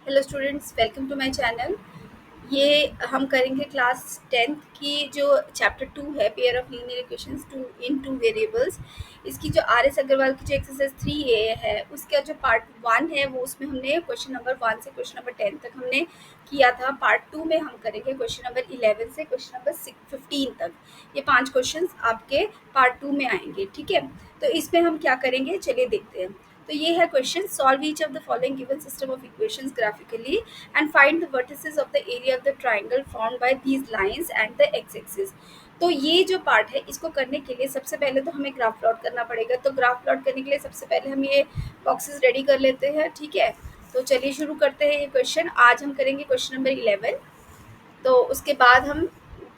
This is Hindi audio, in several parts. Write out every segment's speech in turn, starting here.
Hello students, welcome to my channel. ये हम करेंगे क्लास 10th की जो चैप्टर 2 है, pair of linear equations two in two variables. इसकी जो आर एस अग्रवाल की जो एक्सरसाइज 3A है, उसका जो पार्ट 1 है वो उसमें हमने क्वेश्चन नंबर 1 से क्वेश्चन नंबर 10 तक हमने किया था। पार्ट 2 में हम करेंगे क्वेश्चन नंबर 11 से क्वेश्चन नंबर 15 तक। ये 5 क्वेश्चन आपके पार्ट 2 में आएंगे, ठीक है। तो इसमें हम क्या करेंगे, चलिए देखते हैं। तो ये है question, solve each of the following given system of equations graphically and find the vertices of the area of the triangle formed by these lines and the x-axis। तो ये जो पार्ट है, इसको करने के लिए सबसे पहले तो हमें ग्राफ प्लॉट करना पड़ेगा। तो ग्राफ प्लॉट करने के लिए सबसे पहले हम ये बॉक्सेस रेडी कर लेते हैं, ठीक है। तो चलिए शुरू करते हैं ये क्वेश्चन। आज हम करेंगे क्वेश्चन नंबर 11। तो उसके बाद हम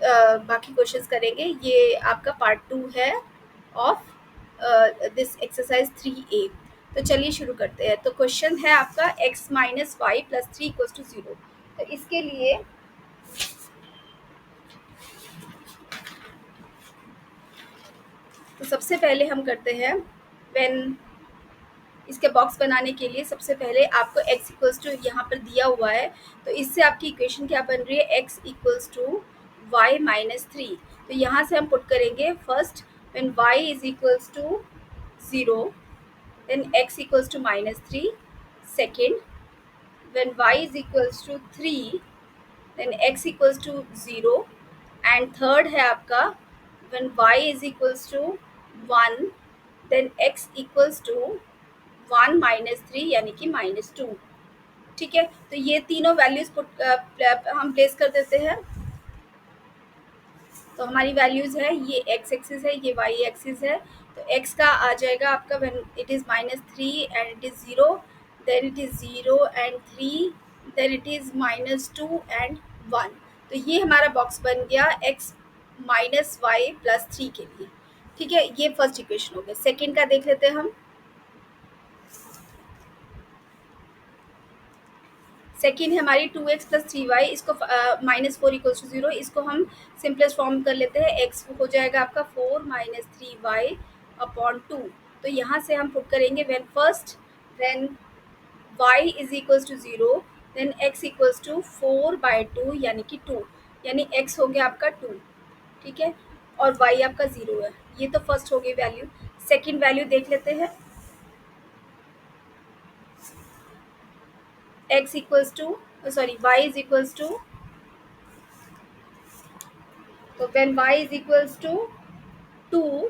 बाकी क्वेश्चंस करेंगे। ये आपका पार्ट 2 है ऑफ दिस एक्सरसाइज 3A। तो चलिए शुरू करते हैं। तो क्वेश्चन है आपका x minus y plus 3 equals to 0। तो इसके लिए तो सबसे पहले हम करते हैं, व्हेन इसके बॉक्स बनाने के लिए सबसे पहले आपको x इक्वल्स टू यहाँ पर दिया हुआ है, तो इससे आपकी इक्वेशन क्या बन रही है, x equals to y minus 3। तो यहाँ से हम पुट करेंगे first, when y is equals to 0 then x equals to minus 3। second, when y is equals to 3 then x equals to 0। and third है आपका, when y is equals to 1 then x equals to 1 minus 3 यानी कि minus 2। ठीक है, तो ये तीनों वैल्यूज हम प्लेस कर देते हैं। तो हमारी वैल्यूज है, ये x एक्सिस है, ये y एक्सिस है। तो x का आ जाएगा आपका, when it is minus 3 and it is 0, then it is 0 and 3, then it is minus 2 and 1। तो ये हमारा बॉक्स बन गया x माइनस वाई प्लस 3 के लिए, ठीक है। ये फर्स्ट इक्वेशन हो गया। सेकेंड का देख लेते हैं हम। सेकेंड है हमारी 2x प्लस 3y, इसको माइनस 4 इक्वल्स टू 0, इसको हम सिंपलेस्ट फॉर्म कर लेते हैं। x हो जाएगा आपका 4 माइनस 3y अपॉन 2। तो यहाँ से हम पुट करेंगे, when y is equals to 0 then x equals to 4/2 यानी कि 2, यानी x हो गया आपका 2, ठीक है, और y आपका 0 है। ये तो फर्स्ट हो गई वैल्यू। सेकेंड वैल्यू देख लेते हैं, x equals to sorry y is equals to, तो when y is equals to 2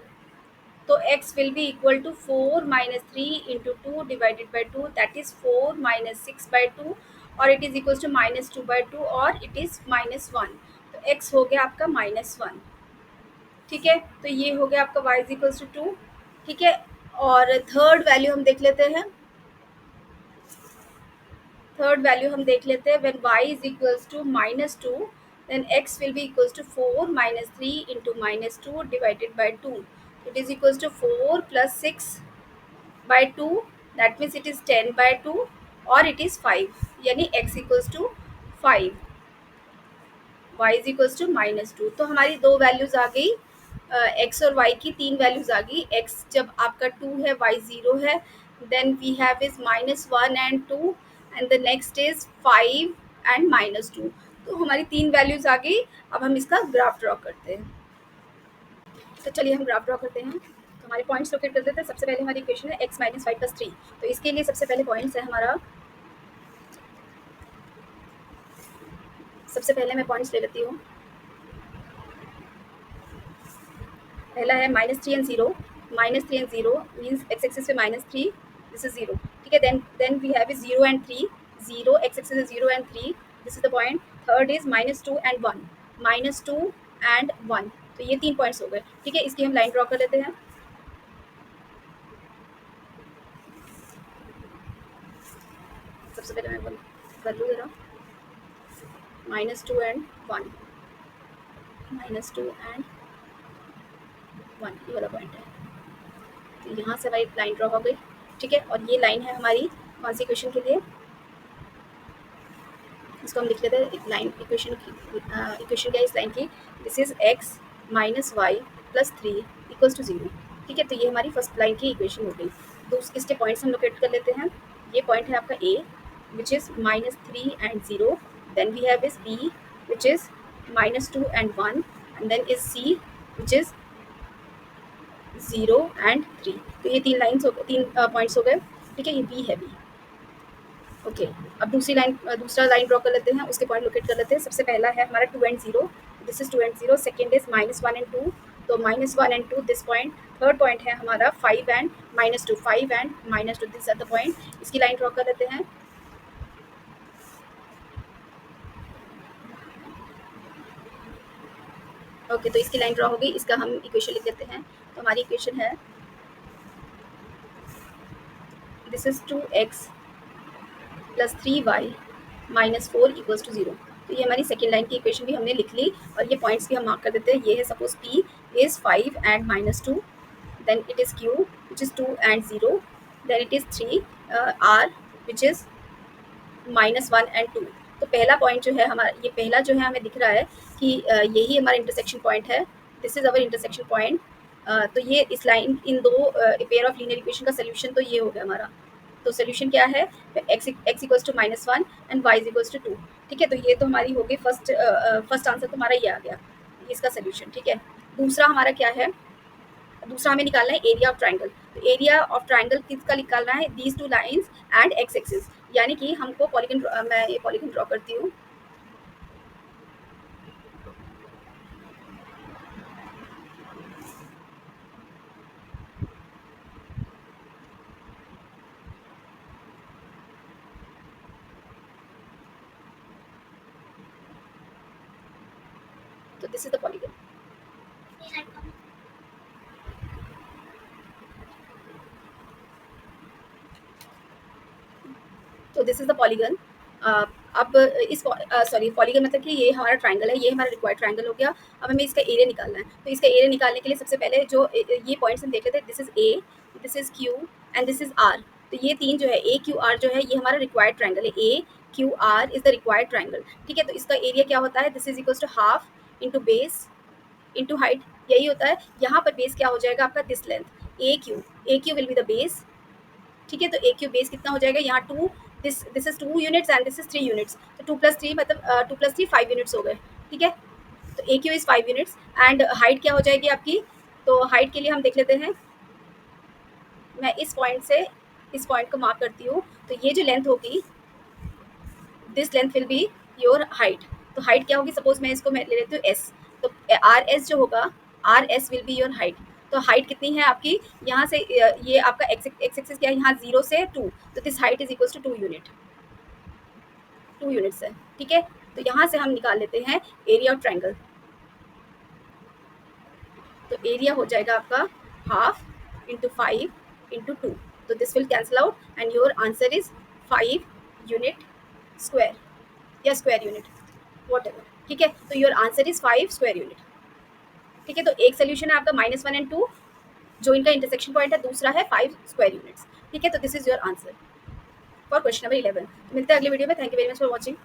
तो x will be equal to 4 minus 3 into 2 divided by 2, that is 4 minus 6/2, और it is equals to minus 2/2, और it is minus 1। तो x हो गया आपका minus 1, ठीक है। तो ये हो गया आपका y is equals to 2, ठीक है। और थर्ड वैल्यू हम देख लेते हैं। When y is equals to minus 2 then x will be equals to 4 minus 3 into minus 2 divided by 2, it is equals to 4 plus 6/2, that means it is 10/2, और it is 5, यानी x equals to 5, y is equals to minus 2। तो हमारी दो वैल्यूज आ गई, x और y की तीन वैल्यूज आ गई। x जब आपका 2 है, y 0 है, then we have is minus 1 and 2, and the next is 5 and minus 2। तो हमारी तीन वैल्यूज आ गई। अब हम इसका ग्राफ ड्रॉ करते हैं। तो चलिए हम ग्राफ ड्रॉ करते हैं। तो हमारे पॉइंट्स लोकेट कर देते हैं। सबसे पहले हमारी इक्वेशन है x माइनस वाई प्लस 3। तो इसके लिए सबसे पहले पॉइंट्स है हमारा, सबसे पहले मैं पॉइंट्स ले लेती हूँ। पहला है -3 and 0। -3 and 0 means x axis पे -3, दिस इज 0, ठीक है। Then we have is 0 and 3, 0 x axis is 0 and 3, this is the point. Third is -2 and 1, -2 and 1। तो ये तीन पॉइंट्स हो गए, ठीक है। इसकी हम लाइन ड्रॉ कर लेते हैं। सबसे पहले मैं कर लूँ जरा, -2 एंड 1, -2 एंड 1, ये वाला पॉइंट है। तो यहाँ से हमारी लाइन ड्रॉ हो गई, ठीक है। और ये लाइन है हमारी कौन सी इक्वेशन के लिए, इसको हम लिख लेते हैं लाइन इक्वेशन की। इक्वेशन क्या है इस लाइन की, this is x minus y plus 3 equals to 0, ठीक है। तो ये हमारी फर्स्ट लाइन की इक्वेशन हो गई। तो इसके पॉइंट्स हम लोकेट कर लेते हैं। ये पॉइंट है आपका a, which is -3 and 0. Then we have is B, which is -2 and 1, and then is C, which is 0 and 3. तो ये तीन लाइन्स हो, तीन पॉइंट्स हो गए, ठीक है। ये बी है, बी। ओके, अब दूसरा लाइन ड्रॉ कर लेते हैं, उसके पॉइंट लोकेट कर लेते हैं। सबसे पहला है हमारा 2 and 0, this is 2 and 0। Second is -1 and 2, तो -1 and 2 this point. Third point है हमारा 5 and -2, 5 and -2 this are the point. इसकी लाइन ड्रॉ कर लेते हैं। ओके, तो इसकी लाइन ड्रॉ हो गई। इसका हम इक्वेशन लिख देते हैं। तो हमारी इक्वेशन है, दिस इज 2x + 3y - 4 = 0। तो ये हमारी सेकेंड लाइन की इक्वेशन भी हमने लिख ली, और ये पॉइंट्स भी हम मार्क कर देते हैं। ये है suppose P is 5 and -2, then it is Q which is 2 and 0, then it is 3, R which is -1 and 2। तो पहला पॉइंट जो है हमारा, ये पहला जो है हमें दिख रहा है कि यही हमारा इंटरसेक्शन पॉइंट है, this is our intersection point. तो ये इस लाइन, इन दो पेयर ऑफ लीनियर इक्वेशन का सोल्यूशन तो ये हो गया हमारा। तो सोल्यूशन क्या है, x = -1 एंड y = 2, ठीक है। तो ये तो हमारी हो गई फर्स्ट आंसर, तो हमारा ये आ गया, इसका सोल्यूशन, ठीक है। दूसरा हमारा क्या है, दूसरा हमें निकालना है एरिया ऑफ ट्राइंगल। तो एरिया ऑफ ट्राइंगल किसका निकालना है, these two lines and x axis, यानी कि हमको पॉलीगन, मैं ये पॉलीगन ड्रॉ करती हूँ। तो दिस इज द पॉलीगन। तो दिस इज द पॉलीगन। अब इस सॉरी, पॉलीगन मतलब कि ये हमारा ट्राइंगल है, ये हमारा रिक्वायर्ड ट्राइंगल हो गया। अब हमें इसका एरिया निकालना है। तो इसका एरिया निकालने के लिए सबसे पहले जो ये पॉइंट्स हम देख लेते हैं, this is A, this is Q and this is R. तो ये तीन जो है ए क्यू आर जो है, ये हमारा रिक्वायर्ड ट्राइंगल है। A Q R is the required triangle, ठीक है। तो इसका एरिया क्या होता है, this is equals to half into base into height, यही होता है। यहाँ पर बेस क्या हो जाएगा आपका, this length, A Q will be the base, ठीक है। तो ए क्यू बेस कितना हो जाएगा, यहाँ 2, this is 2 units and this is 3 units. तो 2 + 3 मतलब 2 + 3 5 यूनिट्स हो गए, ठीक है। तो A Q is 5 units and height क्या हो जाएगी आपकी। तो हाइट के लिए हम देख लेते हैं, मैं इस पॉइंट से इस पॉइंट को मार्क करती हूँ। तो ये जो लेंथ होगी, this length will be your height. तो हाइट क्या होगी, सपोज मैं ले लेती हूँ एस। तो आर एस जो होगा, R S will be your height. तो हाइट कितनी है आपकी, यहाँ से ये आपका एक्स एक्सिस क्या है, यहाँ 0 से 2, तो this height is equals to 2 unit, 2 units है, ठीक है। तो यहाँ से हम निकाल लेते हैं एरिया ऑफ ट्राइंगल। तो एरिया हो जाएगा आपका हाफ इंटू 5 इंटू 2, तो this will cancel out and your answer is 5 unit square या स्क्वायर यूनिट, वॉट एवर, ठीक है। तो your answer is 5 square unit, ठीक है। तो एक सोल्यूशन है आपका -1 and 2 जो इनका इंटरसेक्शन पॉइंट है, दूसरा है 5 स्क्वायर यूनिट्स, ठीक है। तो this is your answer for question number 11। मिलते हैं अगले वीडियो में। Thank you very much for watching.